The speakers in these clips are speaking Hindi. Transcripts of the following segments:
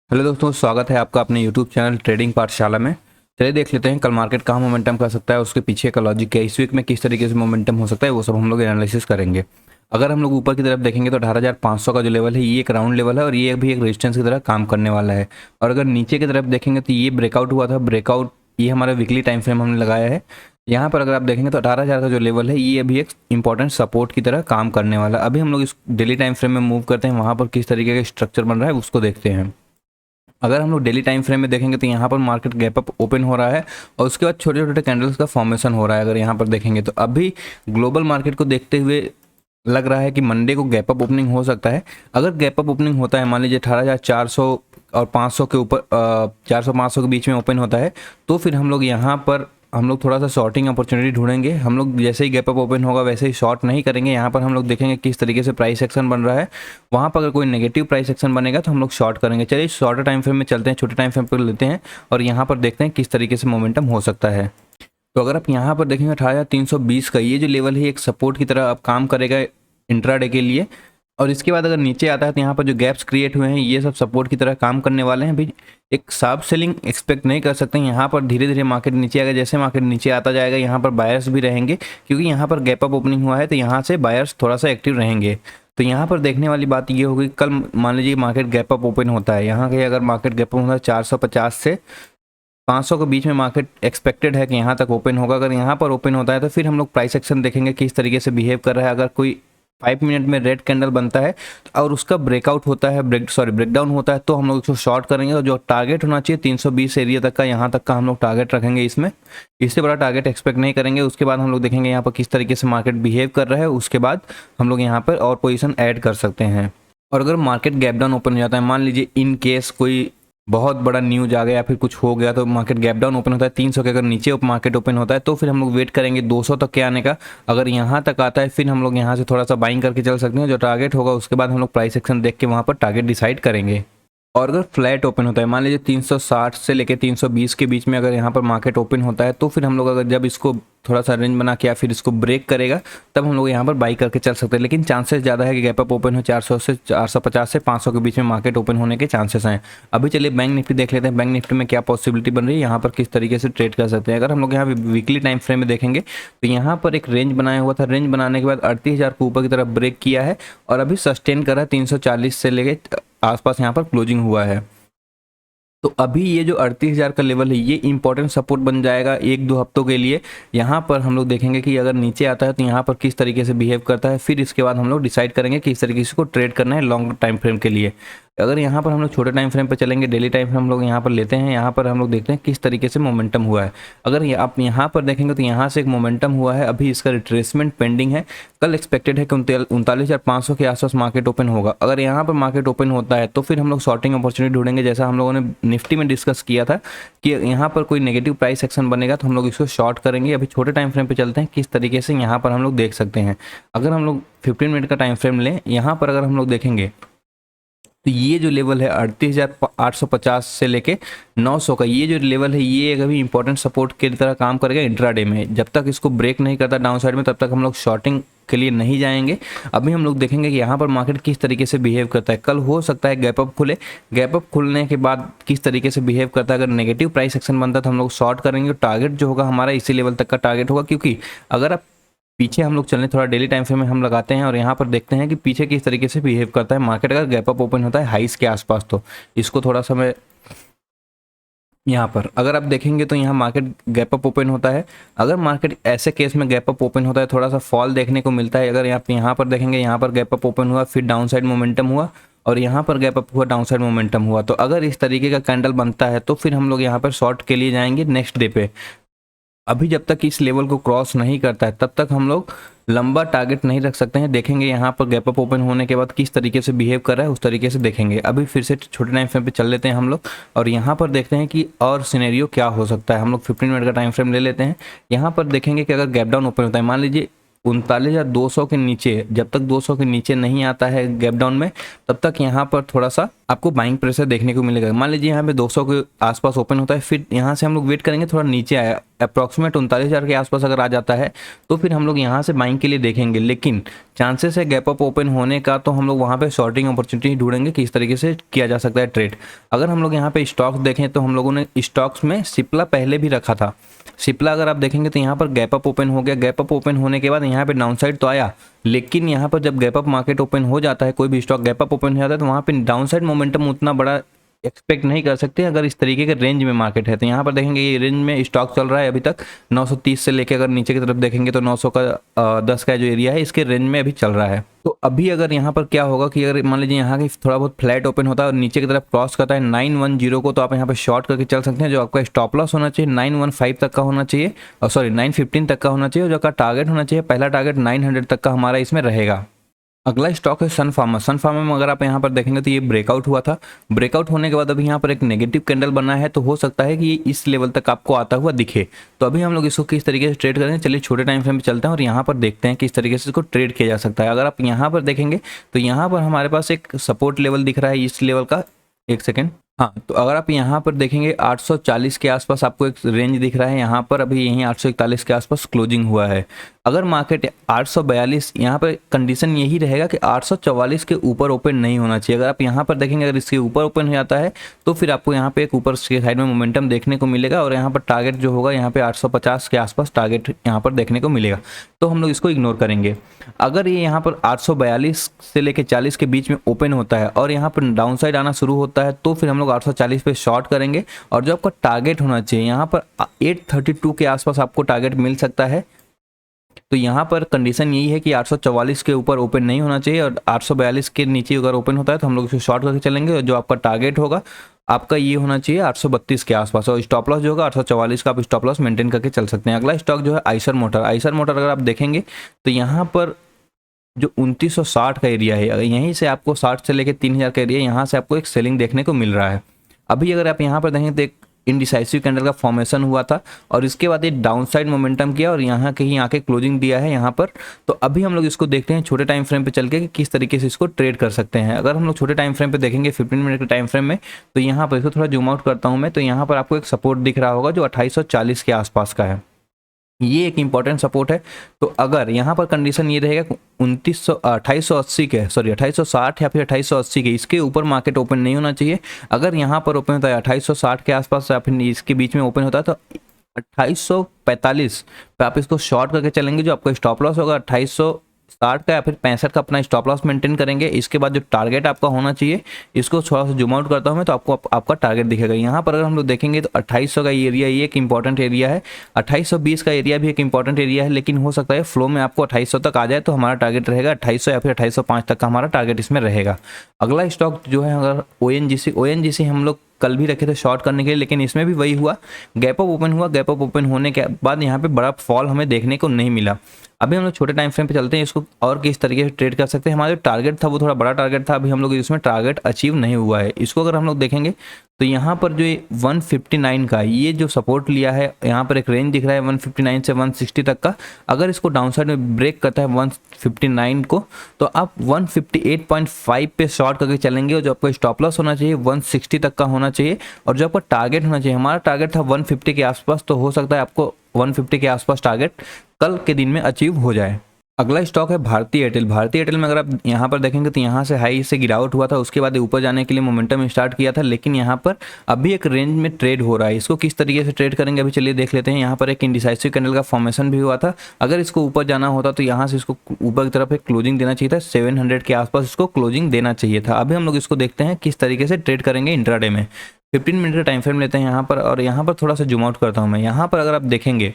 हेलो दोस्तों, स्वागत है आपका अपने यूट्यूब चैनल ट्रेडिंग पाठशाला में। चलिए देख लेते हैं कल मार्केट कहाँ मोमेंटम कर सकता है, उसके पीछे का लॉजिक क्या है, इस वीक में किस तरीके से मोमेंटम हो सकता है, वो सब हम लोग एनालिसिस करेंगे। अगर हम लोग ऊपर की तरफ देखेंगे तो 18,500 का जो लेवल है ये एक राउंड लेवल है और ये भी एक रेजिस्टेंस की तरह काम करने वाला है। और अगर नीचे की तरफ देखेंगे तो ये ब्रेकआउट हुआ था, ब्रेकआउट ये हमारा वीकली टाइम फ्रेम हमने लगाया है। यहाँ पर अगर आप देखेंगे तो 18,000 का जो लेवल है ये अभी एक इंपॉर्टेंट सपोर्ट की तरह काम करने वाला है। अभी हम लोग इस डेली टाइम फ्रेम में मूव करते हैं, वहाँ पर किस तरीके का स्ट्रक्चर बन रहा है उसको देखते हैं। अगर हम लोग डेली टाइम फ्रेम में देखेंगे तो यहाँ पर मार्केट गैप अप ओपन हो रहा है और उसके बाद छोटे छोटे कैंडल्स का फॉर्मेशन हो रहा है। अगर यहाँ पर देखेंगे तो अभी ग्लोबल मार्केट को देखते हुए लग रहा है कि मंडे को गैप अप ओपनिंग हो सकता है। अगर गैप अप ओपनिंग होता है, मान लीजिए 18,400 और 500 के ऊपर 400-500 के बीच में ओपन होता है, तो फिर हम लोग यहाँ पर हम लोग थोड़ा सा शॉर्टिंग अपॉर्चुनिटी ढूंढेंगे। हम लोग जैसे ही गैप अप ओपन होगा वैसे ही शॉर्ट नहीं करेंगे। यहाँ पर हम लोग देखेंगे किस तरीके से प्राइस एक्शन बन रहा है, वहाँ पर अगर कोई नेगेटिव प्राइस एक्शन बनेगा तो हम लोग शॉर्ट करेंगे। चलिए शॉर्टर टाइम फ्रेम में चलते हैं, छोटे टाइम फ्रेम पर लेते हैं और यहाँ पर देखते हैं किस तरीके से मोमेंटम हो सकता है। तो अगर आप यहाँ पर देखेंगे 18,320 का ये जो लेवल है एक सपोर्ट की तरह अब काम करेगा इंट्राडे के लिए। और इसके बाद अगर नीचे आता है तो यहाँ पर जो गैप्स क्रिएट हुए हैं ये सब सपोर्ट की तरह काम करने वाले हैं। अभी एक शार्प सेलिंग एक्सपेक्ट नहीं कर सकते हैं। यहाँ पर धीरे धीरे मार्केट नीचे आएगा, जैसे मार्केट नीचे आता जाएगा यहाँ पर बायर्स भी रहेंगे, क्योंकि यहाँ पर गैप अप ओपनिंग हुआ है तो यहाँ से बायर्स थोड़ा सा एक्टिव रहेंगे। तो यहाँ पर देखने वाली बात ये होगी, कल मान लीजिए मार्केट गैप अप ओपन होता है, यहाँ के अगर मार्केट गैप अप होता है 450 से 500 के बीच में मार्केट एक्सपेक्टेड है कि यहाँ तक ओपन होगा। अगर यहाँ पर ओपन होता है तो फिर हम लोग प्राइस एक्शन देखेंगे किस तरीके से बिहेव कर रहा है। अगर कोई 5 मिनट में रेड कैंडल बनता है और उसका ब्रेकआउट होता है, ब्रेकडाउन होता है, तो हम लोग इसको शॉर्ट करेंगे। और जो टारगेट होना चाहिए 320 एरिया तक का, यहाँ तक का हम लोग टारगेट रखेंगे। इसमें इससे बड़ा टारगेट एक्सपेक्ट नहीं करेंगे। उसके बाद हम लोग देखेंगे यहाँ पर किस तरीके से मार्केट बिहेव कर रहा है, उसके बाद हम लोग यहाँ पर और पोजीशन ऐड कर सकते हैं। और अगर मार्केट गैप डाउन ओपन हो जाता है, मान लीजिए इन केस कोई बहुत बड़ा न्यूज आ गया या फिर कुछ हो गया, तो मार्केट गैप डाउन ओपन होता है 300 के, अगर नीचे मार्केट ओपन होता है तो फिर हम लोग वेट करेंगे 200 तक के आने का। अगर यहाँ तक आता है फिर हम लोग यहाँ से थोड़ा सा बाइंग करके चल सकते हैं। जो टारगेट होगा उसके बाद हम लोग प्राइस एक्शन देख के वहाँ पर टारगेट डिसाइड करेंगे। और अगर फ्लैट ओपन होता है, मान लीजिए 360 से लेके 320 के बीच में अगर यहाँ पर मार्केट ओपन होता है, तो फिर हम लोग अगर जब इसको थोड़ा सा रेंज बना के या फिर इसको ब्रेक करेगा तब हम लोग यहाँ पर बाई करके चल सकते हैं। लेकिन चांसेस ज़्यादा है कि गैप अप ओपन हो 400 से 450 से 500 के बीच में मार्केट ओपन होने के चांसेस हैं। अभी चलिए बैंक निफ्टी देख लेते हैं, बैंक निफ्टी में क्या पॉसिबिलिटी बन रही है, यहाँ पर किस तरीके से ट्रेड कर सकते हैं। अगर हम लोग यहाँ वीकली टाइम फ्रेम में देखेंगे तो यहाँ पर एक रेंज बनाया हुआ था, रेंज बनाने के बाद 38,000 को ऊपर की तरफ ब्रेक किया है और अभी सस्टेन कर रहा है 340 से लेके आसपास यहाँ पर क्लोजिंग हुआ है। तो अभी ये जो 38,000 का लेवल है ये इंपॉर्टेंट सपोर्ट बन जाएगा 1-2 हफ्तों के लिए। यहाँ पर हम लोग देखेंगे कि अगर नीचे आता है तो यहाँ पर किस तरीके से बिहेव करता है, फिर इसके बाद हम लोग डिसाइड करेंगे कि इस तरीके से इसको ट्रेड करना है लॉन्ग टाइम फ्रेम के लिए। अगर यहाँ पर हम लोग छोटे टाइम फ्रेम पर चलेंगे, डेली टाइम फ्रेम हम लोग यहाँ पर लेते हैं, यहाँ पर हम लोग देखते हैं किस तरीके से मोमेंटम हुआ है। अगर आप यहाँ पर देखेंगे तो यहाँ से एक मोमेंटम हुआ है, अभी इसका रिट्रेसमेंट पेंडिंग है। कल एक्सपेक्टेड है कि 39,500 के आसपास मार्केट ओपन होगा। अगर यहाँ पर मार्केट ओपन होता है तो फिर हम लोग शॉर्टिंग अपॉर्चुनिटी ढूंढेंगे, जैसा हम लोगों ने निफ्टी में डिस्कस किया था कि यहाँ पर कोई नेगेटिव प्राइस एक्शन बनेगा तो हम लोग इसको शॉर्ट करेंगे। अभी छोटे टाइम फ्रेम पे चलते हैं, किस तरीके से यहाँ पर हम लोग देख सकते हैं। अगर हम लोग 15 मिनट का टाइम फ्रेम लें, यहाँ पर अगर हम लोग देखेंगे तो ये जो लेवल है 38,850 से लेके 900 का, ये जो लेवल है ये अभी इंपॉर्टेंट सपोर्ट की तरह काम करेगा इंट्राडे में। जब तक इसको ब्रेक नहीं करता डाउन साइड में तब तक हम लोग शॉर्टिंग के लिए नहीं जाएंगे। अभी हम लोग देखेंगे कि यहाँ पर मार्केट किस तरीके से बिहेव करता है। कल हो सकता है गैप अप खुले, गैप अप खुलने के बाद किस तरीके से बिहेव करता है। अगर नेगेटिव प्राइस एक्शन बनता है तो हम लोग शॉर्ट करेंगे। टारगेट जो होगा हमारा इसी लेवल तक का टारगेट होगा, क्योंकि अगर आप पीछे हम लोग चलें थोड़ा डेली टाइम फ्रेम में हम लगाते हैं और यहाँ पर देखते हैं कि पीछे किस तरीके से बिहेव करता है मार्केट। अगर गैप अप ओपन होता है हाइस के आसपास तो इसको थोड़ा सा मैं यहाँ पर अगर आप देखेंगे तो यहाँ मार्केट गैप अप ओपन होता है। अगर मार्केट ऐसे केस में गैप अप ओपन होता है थोड़ा सा फॉल देखने को मिलता है। अगर यहाँ पर देखेंगे, यहाँ पर गैप अप ओपन हुआ, फिर डाउन साइड मोमेंटम हुआ और यहाँ पर गैप अप हुआ, डाउन साइड मोमेंटम हुआ, तो अगर इस तरीके का कैंडल बनता है तो फिर हम लोग यहाँ पर शॉर्ट के लिए जाएंगे नेक्स्ट डे पे। अभी जब तक इस लेवल को क्रॉस नहीं करता है तब तक हम लोग लंबा टारगेट नहीं रख सकते हैं। देखेंगे यहाँ पर गैप अप ओपन होने के बाद किस तरीके से बिहेव कर रहा है, उस तरीके से देखेंगे। अभी फिर से छोटे टाइम फ्रेम पे चल लेते हैं हम लोग और यहाँ पर देखते हैं कि और सिनेरियो क्या हो सकता है। हम लोग 15 मिनट का टाइम फ्रेम ले लेते हैं। यहाँ पर देखेंगे कि अगर गैप डाउन ओपन होता है, मान लीजिए 39,200 के नीचे, जब तक 200 के नीचे नहीं आता है गैप डाउन में तब तक यहाँ पर थोड़ा सा आपको बाइंग प्रेशर देखने को मिलेगा। मान लीजिए यहाँ पे 200 के आसपास ओपन होता है, फिर यहाँ से हम लोग वेट करेंगे थोड़ा नीचे आया, अप्रॉक्सीमेट 39,000 के आसपास अगर आ जाता है तो फिर हम लोग यहाँ से बाइंग के लिए देखेंगे, लेकिन चांसेस है गैप अप ओपन होने का, तो हम लोग वहाँ पे शॉर्टिंग अपॉर्चुनिटी ढूंढेंगे कि इस तरीके से किया जा सकता है ट्रेड। अगर हम लोग यहाँ पे स्टॉक्स देखें तो हम लोगों ने स्टॉक्स में सिप्ला पहले भी रखा था। सिप्ला अगर आप देखेंगे तो यहाँ पर गैप अप ओपन हो गया, गैप अप ओपन होने के बाद यहाँ पे डाउनसाइड तो आया, लेकिन यहाँ पर जब गैप अप मार्केट ओपन हो जाता है, कोई भी स्टॉक गैप अप ओपन हो जाता है, तो वहाँ पे डाउनसाइड मोमेंटम उतना बड़ा एक्सपेक्ट नहीं कर सकते अगर इस तरीके के रेंज में मार्केट है। तो यहाँ पर देखेंगे ये रेंज में स्टॉक चल रहा है अभी तक 930 से लेके अगर नीचे की तरफ देखेंगे तो 900 का 10 का जो एरिया है इसके रेंज में अभी चल रहा है। तो अभी अगर यहाँ पर क्या होगा कि अगर मान लीजिए यहाँ की थोड़ा बहुत फ्लैट ओपन होता है और नीचे की तरफ क्रॉस करता है 910 को, तो आप यहाँ पर शॉर्ट करके चल सकते हैं। जो आपका स्टॉप लॉस होना चाहिए 915 तक का होना चाहिए, और सॉरी 915 तक का होना चाहिए, और जो आपका टारगेट होना चाहिए पहला टारगेट 900 तक का हमारा इसमें रहेगा। अगला स्टॉक है सन फार्मा। सन फार्मा में अगर आप यहाँ पर देखेंगे तो ये ब्रेकआउट हुआ था, ब्रेकआउट होने के बाद अभी यहाँ पर एक नेगेटिव कैंडल बना है, तो हो सकता है कि ये इस लेवल तक आपको आता हुआ दिखे। तो अभी हम लोग इसको किस तरीके से ट्रेड करें, चलिए छोटे टाइम फ्रेम पे चलते हैं और यहाँ पर देखते हैं किस तरीके से इसको ट्रेड किया जा सकता है। अगर आप यहाँ पर देखेंगे तो यहाँ पर हमारे पास एक सपोर्ट लेवल दिख रहा है इस लेवल का, एक सेकेंड, हाँ, तो अगर आप यहाँ पर देखेंगे 840 के आसपास आपको एक रेंज दिख रहा है, यहाँ पर अभी यहीं 841 के आसपास क्लोजिंग हुआ है। अगर मार्केट 842, यहाँ पर कंडीशन यही रहेगा कि 844 के ऊपर ओपन नहीं होना चाहिए। अगर आप यहाँ पर देखेंगे अगर इसके ऊपर ओपन हो जाता है तो फिर आपको यहाँ पे एक ऊपर के साइड में मोमेंटम देखने को मिलेगा, और यहाँ पर टारगेट जो होगा यहाँ पे 850 के आसपास टारगेट यहाँ पर देखने को मिलेगा, तो हम लोग इसको इग्नोर करेंगे। अगर ये यहाँ पर 842 से लेकर 40 के बीच में ओपन होता है और यहाँ पर डाउन साइड आना शुरू होता है तो फिर हम लोग 840 पे शॉर्ट करेंगे, और जो आपका टारगेट होना चाहिए यहाँ पर 832 के आसपास आपको टारगेट मिल सकता है। तो यहाँ पर कंडीशन यही है कि 844 के ऊपर ओपन नहीं होना चाहिए, और 842 के नीचे अगर ओपन होता है तो हम लोग इसको शॉर्ट करके चलेंगे, और जो आपका टारगेट होगा आपका ये होना चाहिए 832 के आसपास, और स्टॉप लॉस जो होगा 844 का आप स्टॉप लॉस मेंटेन करके चल सकते हैं। अगला स्टॉक जो है आइसर मोटर। आइसर मोटर अगर आप देखेंगे तो यहाँ पर जो 2960 का एरिया है, यहीं से आपको 60 से लेकर 3000 का एरिया, यहाँ से आपको एक सेलिंग देखने को मिल रहा है। अभी अगर आप यहाँ पर देखें तो एक इंडिसाइसिव कैंडल का फॉर्मेशन हुआ था और इसके बाद ये डाउनसाइड मोमेंटम किया और यहाँ कहीं आके क्लोजिंग दिया है यहाँ पर। तो अभी हम लोग इसको देखते हैं छोटे टाइम फ्रेम पे चल के कि किस तरीके से इसको ट्रेड कर सकते हैं। अगर हम लोग छोटे टाइम फ्रेम पे देखेंगे 15 मिनट के टाइम फ्रेम में, तो यहाँ पर इसको थोड़ा जूम आउट करता हूँ मैं, तो यहाँ पर आपको एक सपोर्ट दिख रहा होगा जो 2840 के आसपास का है, ये एक इंपॉर्टेंट सपोर्ट है। तो अगर यहाँ पर कंडीशन ये रहेगा 2880 के, सॉरी 2860 या फिर 2880 के, इसके ऊपर मार्केट ओपन नहीं होना चाहिए। अगर यहाँ पर ओपन होता है 2860 के आसपास या फिर इसके बीच में ओपन होता है तो 2845 पे आप इसको शॉर्ट करके चलेंगे। जो आपका स्टॉप लॉस होगा 2860 का या फिर 65 का अपना स्टॉप लॉस मेंटेन करेंगे। इसके बाद जो टारगेट आपका होना चाहिए, इसको थोड़ा सा जूम आउट करता हूँ मैं तो आपको आपका टारगेट दिखेगा। यहाँ पर अगर हम लोग देखेंगे तो 2800 का एरिया, ये एक इंपॉर्टेंट एरिया है। 2820 का एरिया भी एक इंपॉर्टेंट एरिया है, लेकिन हो सकता है फ्लो में आपको 2800 तक आ जाए तो हमारा टारगेट रहेगा 2800 या फिर 2805 तक का हमारा टारगेट इसमें रहेगा। अगला स्टॉक जो है अगर ONGC हम लोग कल भी रखे थे शॉर्ट करने के लिए, लेकिन इसमें भी वही हुआ, गैप अप ओपन हुआ, गैप अप ओपन होने के बाद यहाँ पे बड़ा फॉल हमें देखने को नहीं मिला। अभी हम लोग छोटे टाइम फ्रेम पे चलते हैं, इसको और किस तरीके से ट्रेड कर सकते हैं। हमारा जो टारगेट था वो थोड़ा बड़ा टारगेट था, अभी हम लोग इसमें टारगेट अचीव नहीं हुआ है। इसको अगर हम लोग देखेंगे तो यहाँ पर जो 159 का ये जो सपोर्ट लिया है, यहाँ पर एक रेंज दिख रहा है 159 से 160 तक का। अगर इसको डाउनसाइड में ब्रेक करता है 159 को, तो आप 158.5 पे शॉर्ट करके चलेंगे, और जो आपका स्टॉप लॉस होना चाहिए 160 तक का होना चाहिए, और जो आपका टारगेट होना चाहिए, हमारा टारगेट था 150 के आसपास, तो हो सकता है आपको 150 के आसपास टारगेट कल के दिन में अचीव हो जाए। अगला स्टॉक है भारती एयरटेल। भारती एयरटेल में अगर आप यहाँ पर देखेंगे तो यहाँ से हाई से गिरावट हुआ था, उसके बाद ऊपर जाने के लिए मोमेंटम स्टार्ट किया था, लेकिन यहाँ पर अभी एक रेंज में ट्रेड हो रहा है। इसको किस तरीके से ट्रेड करेंगे अभी चलिए देख लेते हैं। यहाँ पर एक इंडिसाइसिव कैंडल का फॉर्मेशन भी हुआ था। अगर इसको ऊपर जाना होता तो यहाँ से इसको ऊपर की तरफ एक क्लोजिंग देना चाहिए था, 700 के आसपास इसको क्लोजिंग देना चाहिए था। अभी हम लोग इसको देखते हैं किस तरीके से ट्रेड करेंगे इंट्राडे में। 15 मिनट का टाइम फ्रेम लेते हैं यहाँ पर, और यहाँ पर थोड़ा सा जूम आउट करता हूँ मैं। यहाँ पर अगर आप देखेंगे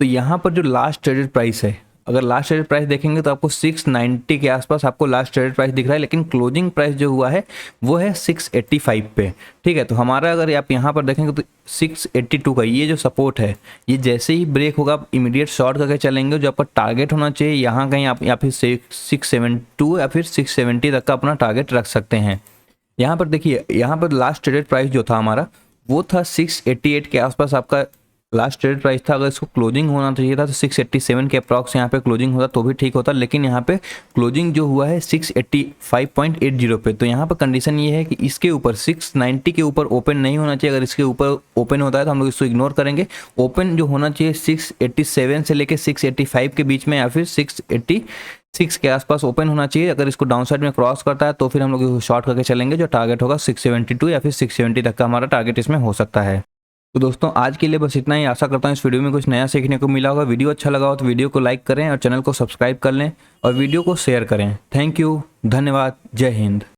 तो यहाँ पर जो लास्ट ट्रेडेड प्राइस है, अगर लास्ट ट्रेडेड प्राइस देखेंगे तो आपको 690 के आसपास आपको लास्ट ट्रेडेड प्राइस दिख रहा है, लेकिन क्लोजिंग प्राइस जो हुआ है वो है 685 पे। ठीक है, तो हमारा अगर आप यहाँ पर देखेंगे तो 682 का ये जो सपोर्ट है, ये जैसे ही ब्रेक होगा आप इमीडिएट शॉर्ट करके चलेंगे। जो आपका टारगेट होना चाहिए यहाँ कहीं आप या फिर 672 या फिर 670 तक का अपना टारगेट रख सकते हैं। यहाँ पर देखिए, यहाँ पर लास्ट ट्रेडेड प्राइस जो था हमारा वो था 688 के आसपास आपका लास्ट ट्रेड प्राइस था, अगर इसको क्लोजिंग होना चाहिए था तो 687 के अप्रॉक्स यहाँ पे क्लोजिंग होता तो भी ठीक होता, लेकिन यहाँ पे क्लोजिंग जो हुआ है 685.80 पे। तो यहाँ पे कंडीशन ये है कि इसके ऊपर 690 के ऊपर ओपन नहीं होना चाहिए। अगर इसके ऊपर ओपन होता है तो हम लोग इसको इग्नोर करेंगे। ओपन जो होना चाहिए 687 से लेके 685 के बीच में या फिर 686 के आसपास ओपन होना चाहिए। अगर इसको डाउन साइड में क्रॉस करता है तो फिर हम लोग शॉर्ट करके चलेंगे, जो टारगेट होगा 672 या फिर 670 तक का हमारा टारगेट इसमें हो सकता है। तो दोस्तों आज के लिए बस इतना ही। आशा करता हूँ इस वीडियो में कुछ नया सीखने को मिला होगा। वीडियो अच्छा लगा हो तो वीडियो को लाइक करें और चैनल को सब्सक्राइब कर लें और वीडियो को शेयर करें। थैंक यू, धन्यवाद, जय हिंद।